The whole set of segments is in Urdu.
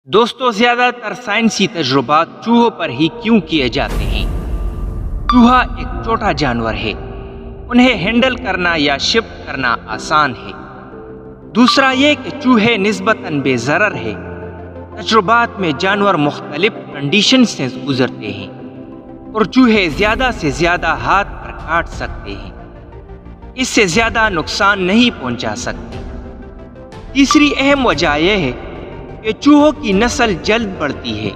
دوستوں، زیادہ تر سائنسی تجربات چوہوں پر ہی کیوں کیے جاتے ہیں؟ چوہا ایک چھوٹا جانور ہے، انہیں ہینڈل کرنا یا شفٹ کرنا آسان ہے۔ دوسرا یہ کہ چوہے نسبتاً بے ضرر ہے۔ تجربات میں جانور مختلف کنڈیشن سے گزرتے ہیں اور چوہے زیادہ سے زیادہ ہاتھ پر کاٹ سکتے ہیں، اس سے زیادہ نقصان نہیں پہنچا سکتے۔ تیسری اہم وجہ یہ ہے کہ چوہوں کی نسل جلد بڑھتی ہے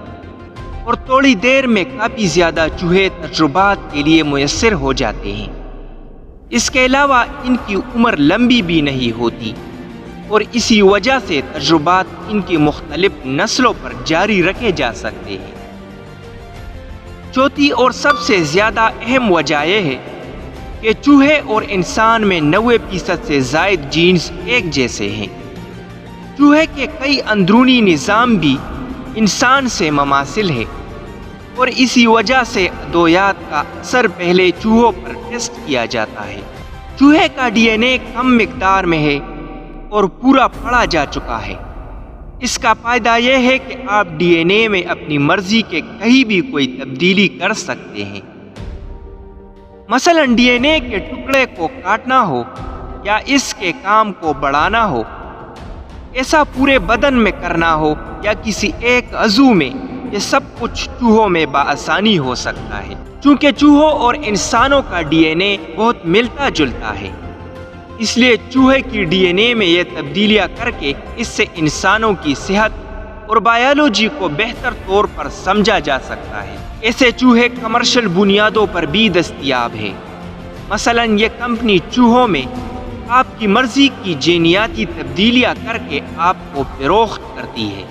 اور تھوڑی دیر میں کافی زیادہ چوہے تجربات کے لیے میسر ہو جاتے ہیں۔ اس کے علاوہ ان کی عمر لمبی بھی نہیں ہوتی اور اسی وجہ سے تجربات ان کی مختلف نسلوں پر جاری رکھے جا سکتے ہیں۔ چوتھی اور سب سے زیادہ اہم وجہ یہ ہے کہ چوہے اور انسان میں 90% سے زائد جینز ایک جیسے ہیں۔ چوہے کے کئی اندرونی نظام بھی انسان سے مماثل ہے اور اسی وجہ سے ادویات کا اثر پہلے چوہوں پر ٹیسٹ کیا جاتا ہے۔ چوہے کا ڈی این اے کم مقدار میں ہے اور پورا پڑھا جا چکا ہے۔ اس کا فائدہ یہ ہے کہ آپ ڈی این اے میں اپنی مرضی کے کہیں بھی کوئی تبدیلی کر سکتے ہیں۔ مثلا ڈی این اے کے ٹکڑے کو کاٹنا ہو یا اس کے کام کو بڑھانا ہو، ایسا پورے بدن میں کرنا ہو یا کسی ایک عضو میں، یہ سب کچھ چوہوں میں بآسانی ہو سکتا ہے۔ چونکہ چوہوں اور انسانوں کا ڈی این اے بہت ملتا جلتا ہے، اس لیے چوہے کی ڈی این اے میں یہ تبدیلیاں کر کے اس سے انسانوں کی صحت اور بایولوجی کو بہتر طور پر سمجھا جا سکتا ہے۔ ایسے چوہے کمرشل بنیادوں پر بھی دستیاب ہیں۔ مثلا یہ کمپنی چوہوں میں آپ کی مرضی کی جینیاتی تبدیلیاں کر کے آپ کو فروخت کرتی ہے۔